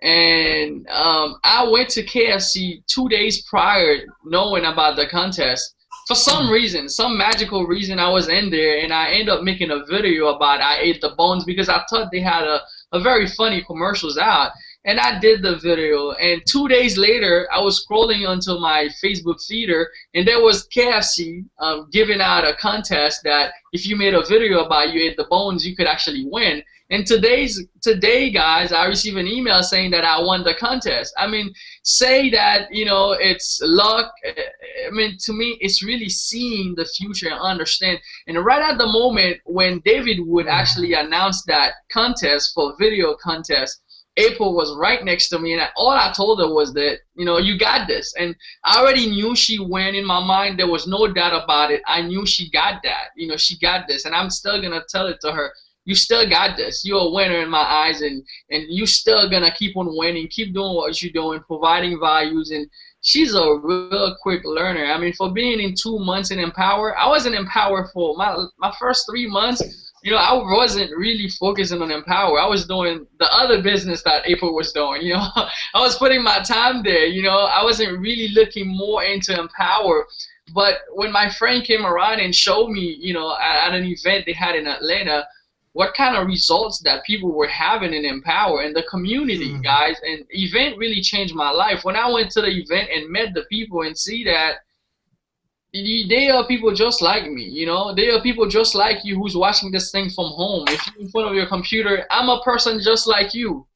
[SPEAKER 4] and I went to KFC 2 days prior knowing about the contest. For some reason, some magical reason, I was in there, and I ended up making a video about I ate the bones, because I thought they had a very funny commercials out, and I did the video. And 2 days later, I was scrolling onto my Facebook feeder, and there was KFC giving out a contest that if you made a video about you ate the bones, you could actually win. And today, guys, I received an email saying that I won the contest. I mean, say that, it's luck. I mean, to me, it's really seeing the future and understand. And right at the moment when David would actually announce that contest for video contest, April was right next to me, and all I told her was that, you got this. And I already knew she won in my mind. There was no doubt about it. I knew she got that. She got this. And I'm still going to tell it to her. You still got this. You're a winner in my eyes, and you still gonna keep on winning, keep doing what you're doing, providing values. And she's a real quick learner. I mean, for being in 2 months in Empower, I was in Empower for my first 3 months. I wasn't really focusing on Empower. I was doing the other business that April was doing. I was putting my time there. I wasn't really looking more into Empower. But when my friend came around and showed me, at an event they had in Atlanta, what kind of results that people were having in Empower and the community, guys. And event really changed my life. When I went to the event and met the people and see that they are people just like me, you know. They are people just like you who's watching this thing from home. If you're in front of your computer, I'm a person just like you.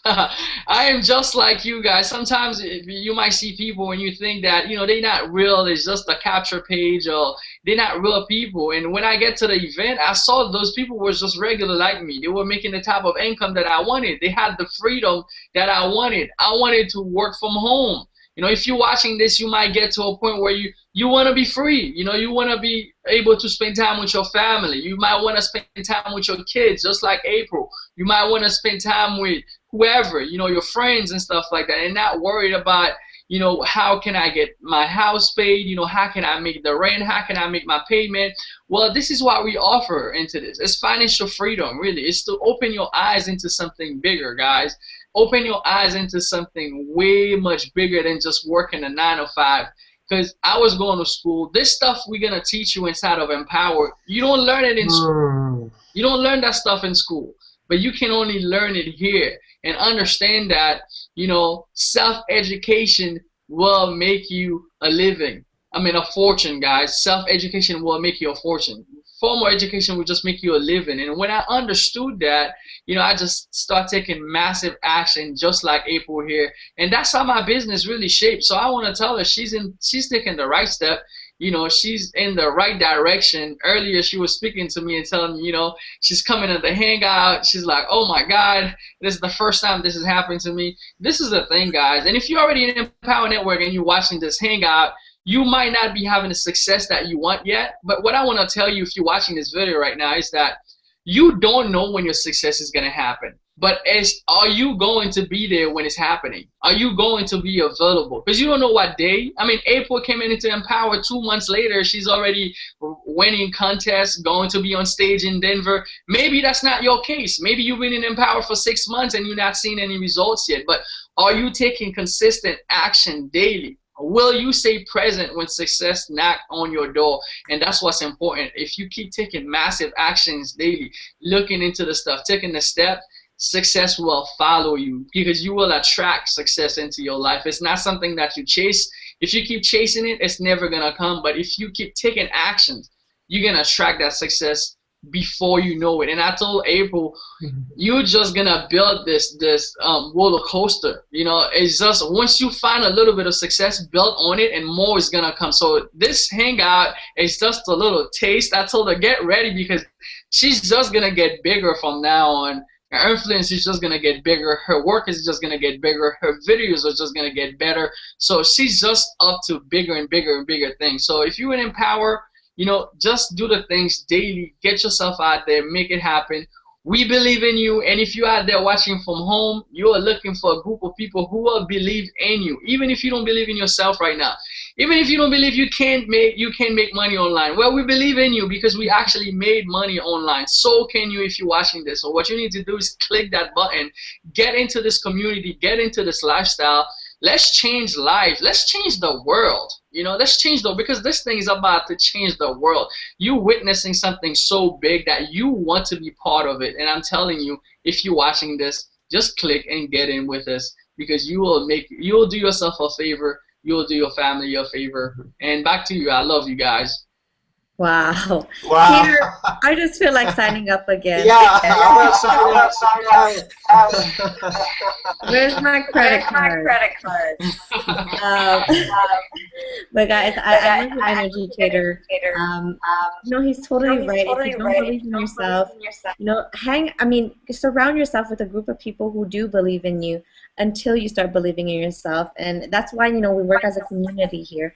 [SPEAKER 4] I am just like you guys. Sometimes you might see people and you think that, you know, they're not real. It's just a capture page, or they're not real people. And when I get to the event, I saw those people were just regular like me. They were making the type of income that I wanted. They had the freedom that I wanted. I wanted to work from home. You know, if you're watching this, you might get to a point where you want to be free. You know, you want to be able to spend time with your family. You might want to spend time with your kids, just like April. You might want to spend time with whoever, you know, your friends and stuff like that, and not worried about, you know, how can I get my house paid? You know, how can I make the rent? How can I make my payment? Well, this is what we offer into this. It's financial freedom, really. It's to open your eyes into something bigger, guys. Open your eyes into something way much bigger than just working a 9 to 5. Because I was going to school. This stuff we're going to teach you inside of Empower. You don't learn it in school. You don't learn that stuff in school. But you can only learn it here and understand that, you know, self-education will make you a living. I mean, a fortune, guys. Self-education will make you a fortune. Formal education will just make you a living. And when I understood that, you know, I just start taking massive action, just like April here. And that's how my business really shaped. So I want to tell her she's taking the right step. You know, she's in the right direction. Earlier, she was speaking to me and telling me, you know, she's coming to the hangout. She's like, oh my God, this is the first time this has happened to me. This is the thing, guys. And if you're already in Empower Network and you're watching this hangout, you might not be having the success that you want yet. But what I want to tell you, if you're watching this video right now, is that you don't know when your success is going to happen. But are you going to be there when it's happening? Are you going to be available? Because you don't know what day. I mean, April came into Empower 2 months later. She's already winning contests, going to be on stage in Denver. Maybe that's not your case. Maybe you've been in Empower for 6 months and you're not seeing any results yet. But are you taking consistent action daily? Will you stay present when success knocks on your door? And that's what's important. If you keep taking massive actions daily, looking into the stuff, taking the step, success will follow you, because you will attract success into your life. It's not something that you chase. If you keep chasing it, it's never going to come. But if you keep taking actions, you're going to attract that success before you know it. And I told April, you're just gonna build this roller coaster. You know, it's just once you find a little bit of success, build on it, and more is gonna come. So this hangout is just a little taste. I told her, get ready, because she's just gonna get bigger from now on. Her influence is just gonna get bigger. Her work is just gonna get bigger. Her videos are just gonna get better. So she's just up to bigger and bigger and bigger things. So if you in Empower, you know, just do the things daily. Get yourself out there. Make it happen. We believe in you. And if you're out there watching from home, you are looking for a group of people who will believe in you. Even if you don't believe in yourself right now. Even if you don't believe you can make money online. Well, we believe in you, because we actually made money online. So can you if you're watching this. So what you need to do is click that button. Get into this community. Get into this lifestyle. Let's change lives. Let's change the world. You know, let's change because this thing is about to change the world. You're witnessing something so big that you want to be part of it. And I'm telling you, if you're watching this, just click and get in with us, because you'll do yourself a favor. You'll do your family a favor. And back to you. I love you guys.
[SPEAKER 1] Wow.
[SPEAKER 5] Wow.
[SPEAKER 1] Peter, I just feel like signing up again.
[SPEAKER 5] Yeah, I'm gonna sign up.
[SPEAKER 1] Where's my credit card? But guys, I love your energy, Cater. No, he's totally right. If you don't believe in yourself, you know, surround yourself with a group of people who do believe in you until you start believing in yourself. And that's why, you know, we work as a community here.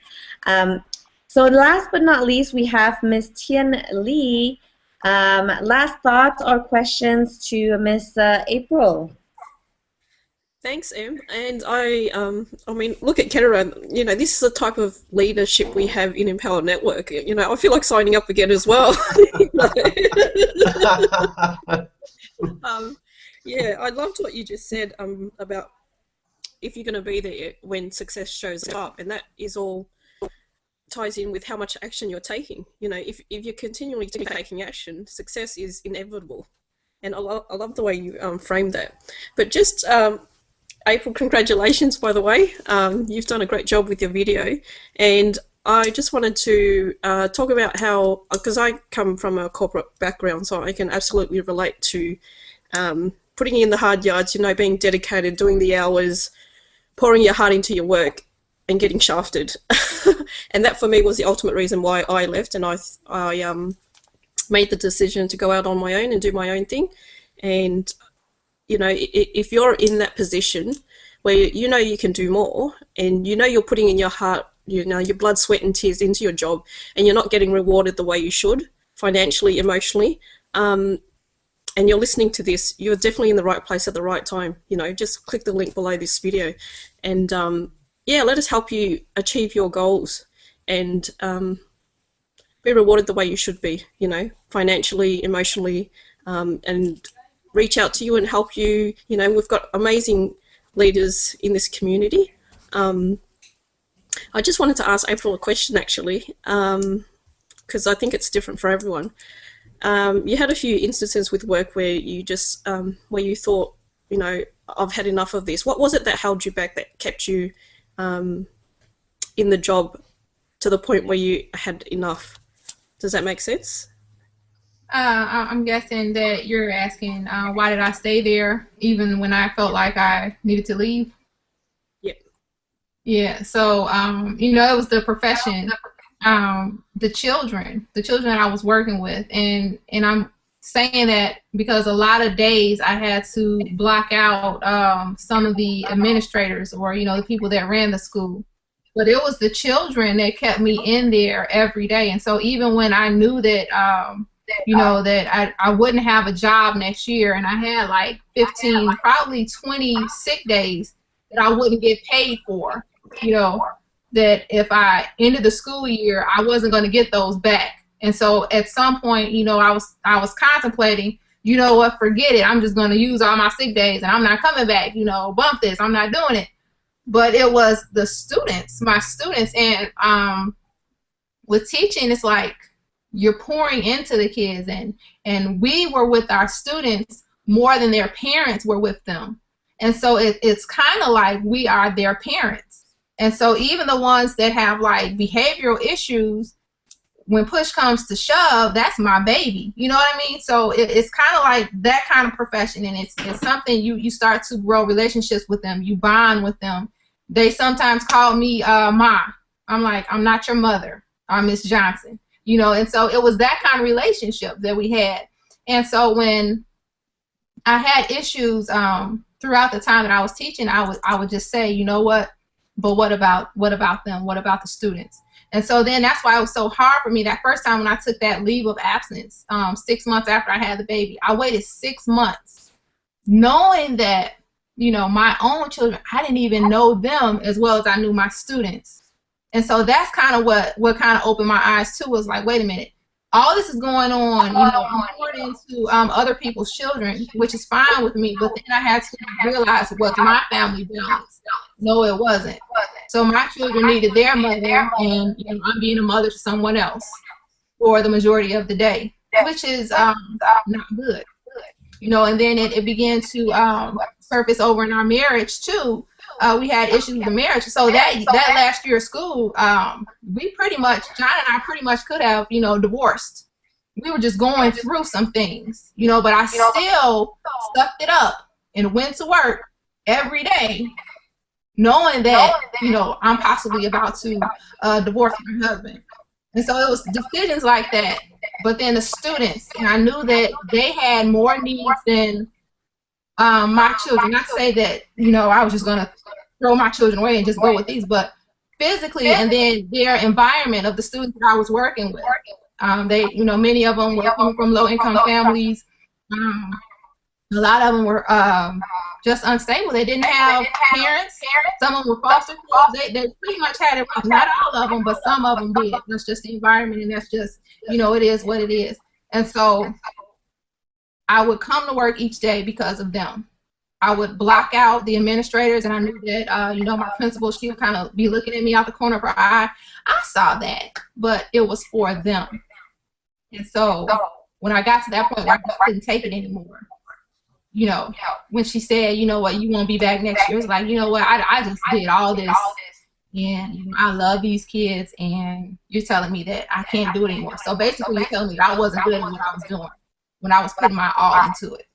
[SPEAKER 1] So last but not least, we have Miss Tian Lee. Last thoughts or questions to Miss April?
[SPEAKER 3] Thanks, Em. And I mean, look at Kettera. You know, this is the type of leadership we have in Empower Network. You know, I feel like signing up again as well. Yeah, I loved what you just said about if you're going to be there when success shows up, and that is all ties in with how much action you're taking. You know, if you're continually taking action, success is inevitable. And I love the way you framed that. But just, April, congratulations, by the way. You've done a great job with your video. And I just wanted to talk about how, because I come from a corporate background, so I can absolutely relate to putting in the hard yards, you know, being dedicated, doing the hours, pouring your heart into your work, and getting shafted. And that for me was the ultimate reason why I left, and I made the decision to go out on my own and do my own thing. And you know, if you're in that position where you know you can do more, and you know you're putting in your heart, you know, your blood, sweat and tears into your job, and you're not getting rewarded the way you should, financially, emotionally, and you're listening to this, you're definitely in the right place at the right time. You know, just click the link below this video, and yeah, let us help you achieve your goals and be rewarded the way you should be, you know, financially, emotionally, and reach out to you and help you. You know, we've got amazing leaders in this community. I just wanted to ask April a question, actually, because I think it's different for everyone. You had a few instances with work where you just, where you thought, you know, I've had enough of this. What was it that held you back, that kept you in the job to the point where you had enough? Does that make sense?
[SPEAKER 6] I'm guessing that you're asking why did I stay there even when I felt like I needed to leave?
[SPEAKER 3] Yep.
[SPEAKER 6] Yeah, so you know, it was the profession, the children that I was working with, and I'm saying that because a lot of days I had to block out some of the administrators, or you know, the people that ran the school. But it was the children that kept me in there every day. And so even when I knew that you know, that I wouldn't have a job next year, and I had like 15, probably 20 sick days that I wouldn't get paid for, you know, that if I ended the school year, I wasn't going to get those back. And so at some point, you know, I was contemplating, you know what, forget it. I'm just going to use all my sick days and I'm not coming back, you know, bump this, I'm not doing it. But it was the students, my students, and with teaching, it's like you're pouring into the kids, and we were with our students more than their parents were with them. And so it's kind of like we are their parents. And so even the ones that have like behavioral issues, when push comes to shove, that's my baby. You know what I mean? So it's kind of like that kind of profession, and it's something you start to grow relationships with them. You bond with them. They sometimes call me Ma. I'm like, I'm not your mother. I'm Miss Johnson. You know, and so it was that kind of relationship that we had. And so when I had issues throughout the time that I was teaching, I would just say, you know what? But what about them? What about the students? And so then that's why it was so hard for me that first time when I took that leave of absence, 6 months after I had the baby. I waited 6 months knowing that, you know, my own children, I didn't even know them as well as I knew my students. And so that's kind of what kind of opened my eyes too, was like, wait a minute, all this is going on, you know, I'm pouring into other people's children, which is fine with me, but then I had to realize, was my family balanced? No, it wasn't. So my children needed their mother, and you know, I'm being a mother to someone else for the majority of the day, which is not good. You know, and then it began to surface over in our marriage too. We had issues with the marriage. So that last year of school, we pretty much, John and I pretty much could have, you know, divorced. We were just going through some things, you know, but I still sucked it up and went to work every day, knowing that, you know, I'm possibly about to divorce my husband. And so it was decisions like that. But then the students, and I knew that they had more needs than my children. Not to say that, you know, I was just going to throw my children away and just go with these, but physically, and then their environment of the students that I was working with. They, you know, many of them were coming from low-income families. A lot of them were just unstable. They didn't have parents. Some of them were foster kids. They pretty much had it rough. Not all of them, but some of them did. That's just the environment, and that's just, you know, it is what it is. And so I would come to work each day because of them. I would block out the administrators, and I knew that, you know, my principal, she would kind of be looking at me out the corner of her eye. I saw that, but it was for them. And so when I got to that point where I just couldn't take it anymore, you know, when she said, you know what, you won't be back next year, it was like, you know what, I just did all this and I love these kids, and you're telling me that I can't do it anymore. So basically, you're telling me that I wasn't good at what I was doing when I was putting my all into it.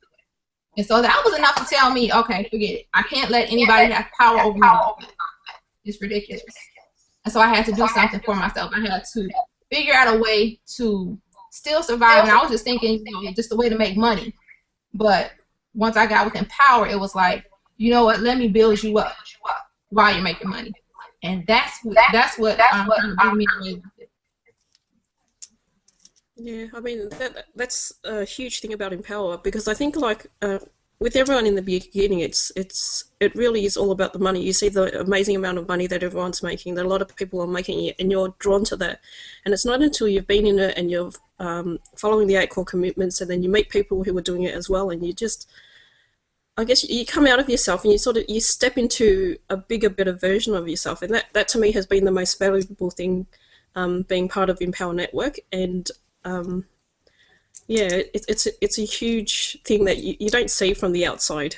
[SPEAKER 6] And so that was enough to tell me, okay, forget it. I can't let anybody have power over me. It's ridiculous. And so I had to do something for myself. I had to figure out a way to still survive. And I was just thinking, just a way to make money. But once I got within power, it was like, you know what? Let me build you up while you're making money. And that's what kind of blew me away with it.
[SPEAKER 3] Yeah, I mean that's a huge thing about Empower, because I think like with everyone in the beginning, it really is all about the money. You see the amazing amount of money that everyone's making, that a lot of people are making it, and you're drawn to that. And it's not until you've been in it and you're following the 8 core commitments, and then you meet people who are doing it as well, and you just, I guess you come out of yourself and you step into a bigger, better version of yourself. And that to me has been the most valuable thing, being part of Empower Network. And yeah, it's a huge thing that you don't see from the outside.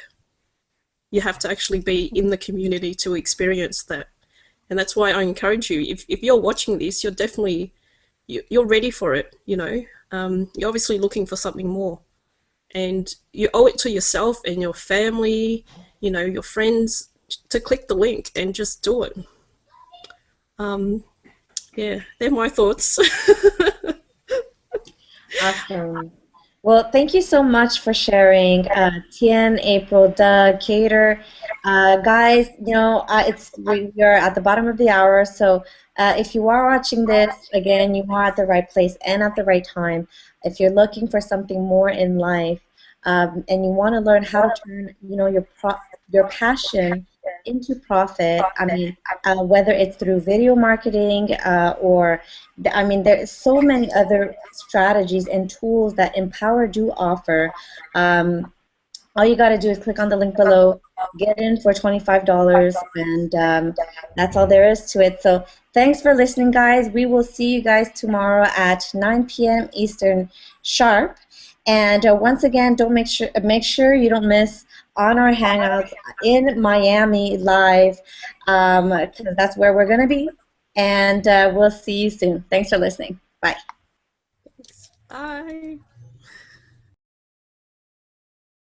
[SPEAKER 3] You have to actually be in the community to experience that. And that's why I encourage you, if you're watching this, you're definitely, you're ready for it, you know. You're obviously looking for something more. And you owe it to yourself and your family, you know, your friends, to click the link and just do it. Yeah, they're my thoughts.
[SPEAKER 1] Awesome. Well, thank you so much for sharing, Tien, April, Doug, Cater. Guys, you know, we're at the bottom of the hour, so if you are watching this, again, you are at the right place and at the right time. If you're looking for something more in life, and you want to learn how to turn, you know, your passion into profit, I mean, whether it's through video marketing or, I mean, there's so many other strategies and tools that Empower do offer. All you got to do is click on the link below, get in for $25, and that's all there is to it. So thanks for listening, guys. We will see you guys tomorrow at 9 p.m. Eastern sharp. And once again, make sure you don't miss on our Hangouts in Miami live, because that's where we're going to be. And we'll see you soon. Thanks for listening. Bye.
[SPEAKER 3] Bye.